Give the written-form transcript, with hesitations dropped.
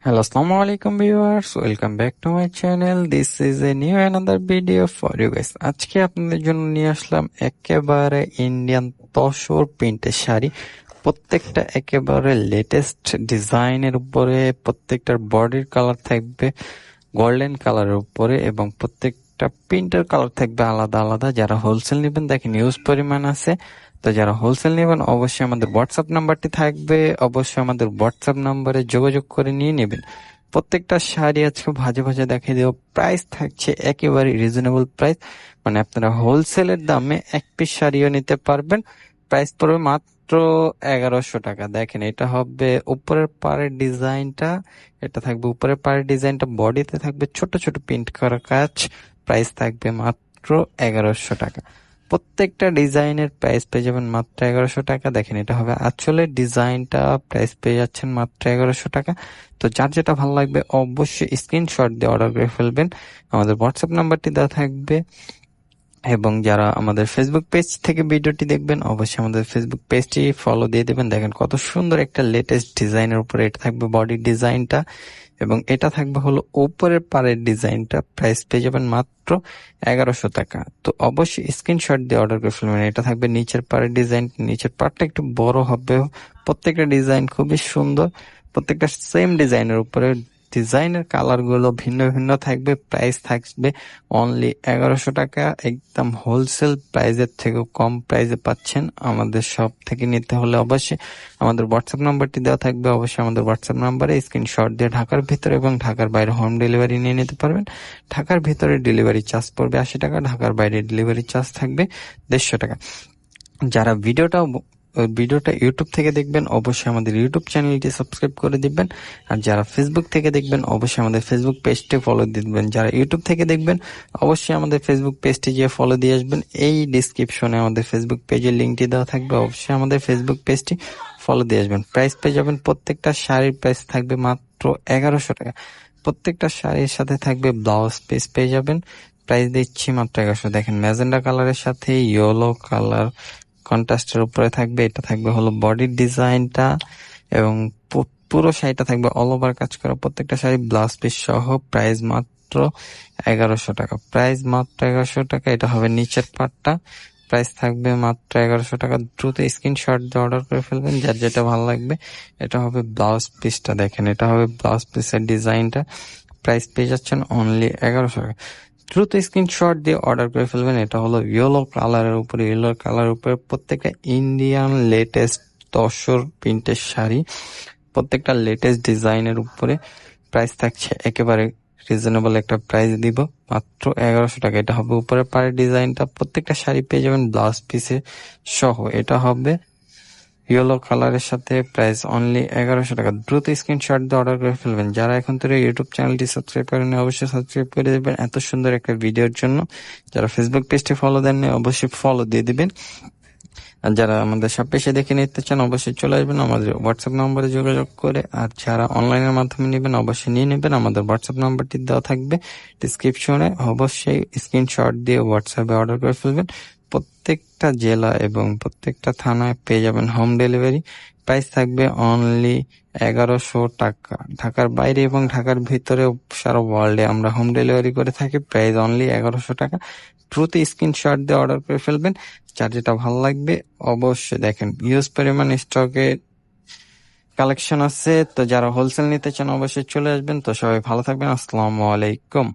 Hello, Assalamu alaikum viewers. Welcome back to my channel. This is a new another video for you guys. আজকে আপনাদের জন্য নিয়ে আসলাম একেবারে Indian tussar প্রিন্টের শাড়ি। প্রত্যেকটা একেবারে লেটেস্ট ডিজাইনের উপরে, প্রত্যেকটার বডির কালার থাকবে গোল্ডেন কালারের উপরে এবং প্রত্যেকটা প্রিন্টের কালার থাকবে আলাদা আলাদা। যারা হোলসেল নেবেন দেখেন ইউজ পরিমাণ আছে। তো যারা হোলসেল নেবেন অবশ্যই আমাদের হোয়াটসঅ্যাপ নাম্বারটি থাকবে, অবশ্যই আমাদের হোয়াটসঅ্যাপ নাম্বারে যোগাযোগ করে নিয়ে নেবেন। প্রত্যেকটা শাড়ি আজকে ভাজে ভাজে দেখিয়ে দেবো। প্রাইস থাকছে একেবারে রিজনেবল প্রাইস, মানে আপনারা হোলসেলের দামে এক পিস শাড়িও নিতে পারবেন। প্রাইস পড়বে মাত্র 1100 টাকা। দেখেন এটা হবে উপরের পাড়ের ডিজাইনটা, এটা থাকবে উপরের পাড়ের ডিজাইনটা, বডিতে থাকবে ছোট ছোট প্রিন্ট করা কাজ। প্রাইস থাকবে মাত্র 1100 টাকা। প্রত্যেকটা ডিজাইনের প্রাইস পেয়ে যাবেন মাত্র 1100 টাকা। দেখেন এটা হবে আঁচলের ডিজাইনটা, প্রাইস পেয়ে যাচ্ছেন মাত্র 1100 টাকা। তো যার যেটা ভালো লাগবে অবশ্যই স্ক্রিনশট দিয়ে অর্ডার করে ফেলবেন। আমাদের হোয়াটসঅ্যাপ নাম্বারটি দেওয়া থাকবে। এবং যারা আমাদের ফেসবুক পেজ থেকে ভিডিওটি দেখবেন অবশ্যই আমাদের ফেসবুক পেজটি ফলো দিয়ে দেবেন। দেখেন কত সুন্দর একটা লেটেস্ট ডিজাইনের উপরে এটা থাকবে বডির ডিজাইনটা, এবং এটা থাকবে হলো উপরের পাড়ের ডিজাইনটা। প্রাইস পেয়ে যাবেন মাত্র 1100 টাকা। তো অবশ্যই স্ক্রিনশট দিয়ে অর্ডার করে ফেলবেন। এটা থাকবে নিচের পাড়ের ডিজাইন, নিচের পাড়টা একটু বড় হবে। প্রত্যেকটা ডিজাইন খুবই সুন্দর, প্রত্যেকটা সেম ডিজাইনের উপরে ডিজাইনের কালার গুলো ভিন্ন ভিন্ন থাকবে। প্রাইস থাকবে অনলি 1100 টাকা। একদম হোলসেল প্রাইসের থেকে কম প্রাইসে পাচ্ছেন। আমাদের শপ থেকে নিতে হলে অবশ্যই আমাদের হোয়াটসঅ্যাপ নাম্বারটি দেওয়া থাকবে। অবশ্যই আমাদের হোয়াটসঅ্যাপ নাম্বারে স্ক্রিনশট দিয়ে ঢাকার ভিতরে এবং ঢাকার বাইরে হোম ডেলিভারি নিয়ে নিতে পারবেন। ঢাকার ভিতরে ডেলিভারি চার্জ পড়বে 80 টাকা, ঢাকার বাইরে ডেলিভারি চার্জ থাকবে 150 টাকা। যারা ভিডিওটা ইউটিউব থেকে দেখবেন অবশ্যই আমাদের ইউটিউব চ্যানেলটি সাবস্ক্রাইব করে দিবেন। আর যারা ফেসবুক থেকে দেখবেন অবশ্যই আমাদের ফেসবুক পেজটি ফলো দিবেন। যারা ইউটিউব থেকে দেখবেন অবশ্যই আমাদের ফেসবুক পেজটি গিয়ে ফলো দিয়ে আসবেন। এই ডিসক্রিপশনে আমাদের ফেসবুক পেজের লিঙ্কটি দেওয়া থাকবে, অবশ্যই আমাদের ফেসবুক পেজটি ফলো দিয়ে আসবেন। প্রাইস পেয়ে যাবেন, প্রত্যেকটা শাড়ির প্রাইস থাকবে মাত্র 1100 টাকা। প্রত্যেকটা শাড়ির সাথে থাকবে ব্লাউজ পিস পেয়ে যাবেন। প্রাইস দিচ্ছি মাত্র 1100। দেখেন ম্যাজেন্ডা কালারের সাথে ইয়েলো কালার কন্ট্রাস্টের উপরে থাকবে। এটা থাকবে হলো বডির ডিজাইনটা, এবং পুরো শাড়িটা থাকবে অল ওভার কাজ করা। প্রত্যেকটা শাড়ি ব্লাউজ পিস সহ। প্রাইস মাত্র 1100 টাকা। প্রাইস মাত্র 1100 টাকা। এটা হবে নিচের পার্টটা। প্রাইস থাকবে মাত্র 1100 টাকা। দ্রুত স্ক্রিনশট দিয়ে অর্ডার করে ফেলবেন যার যেটা ভালো লাগবে। এটা হবে ব্লাউজ পিসটা। দেখেন এটা হবে ব্লাউজ পিসের ডিজাইনটা। প্রাইস পেয়ে যাচ্ছেন অনলি 1100 টাকা। দ্রুত স্ক্রিনশট দিয়ে অর্ডার করে ফেলবেন। এটা হলো ইয়েলো কালারের উপরে প্রত্যেকটা ইন্ডিয়ান লেটেস্ট তসর প্রিন্টের শাড়ি, প্রত্যেকটা লেটেস্ট ডিজাইনের উপরে। প্রাইস থাকছে একেবারে রিজনেবল একটা প্রাইস দিব, মাত্র 1100 টাকা। এটা হবে উপরের পাড়ের ডিজাইনটা। প্রত্যেকটা শাড়ি পেয়ে যাবেন ব্লাউজ পিসে সহ। এটা হবে ইয়েলো কালারের সাথে। প্রাইস অনলি 1100 টাকা। দ্রুত স্ক্রিনশট দিয়ে অর্ডার করে ফেলবেন। যারা এখন থেকে ইউটিউব চ্যানেলটি সাবস্ক্রাইব করেনি অবশ্যই সাবস্ক্রাইব করে দেবেন এত সুন্দর একটা ভিডিওর জন্য। যারা ফেসবুক পেজটি ফলো দেননি অবশ্যই ফলো দিয়ে দিবেন। আর যারা আমাদের সব পেশে দেখে নিতে চান অবশ্যই চলে আসবেন আমাদের হোয়াটসঅ্যাপ নম্বরে যোগাযোগ করে। আর যারা অনলাইনের মাধ্যমে নেবেন অবশ্যই নিয়ে নেবেন। আমাদের হোয়াটসঅ্যাপ নাম্বারটি দেওয়া থাকবে ডিসক্রিপশনে। অবশ্যই স্ক্রিনশট দিয়ে হোয়াটসঅ্যাপে অর্ডার করে ফেলবেন। প্রত্যেকটা জেলা এবং প্রত্যেকটা থানায় পেয়ে যাবেন হোম ডেলিভারি। প্রাইস থাকবে অনলি 1100 টাকা। ঢাকার বাইরে এবং ঢাকার ভিতরে সারা ওয়ার্ল্ডে আমরা হোম ডেলিভারি করে থাকি। প্রাইস অনলি 1100 টাকা। দ্রুত স্ক্রিনশট দিয়ে অর্ডার করে ফেলবেন যার যেটা ভালো লাগবে। অবশ্যই দেখেন ইউজ পরিমাণ স্টকে কালেকশন আছে। তো যারা হোলসেল নিতে চান অবশ্যই চলে আসবেন। তো সবাই ভালো থাকবেন। আসসালামু আলাইকুম।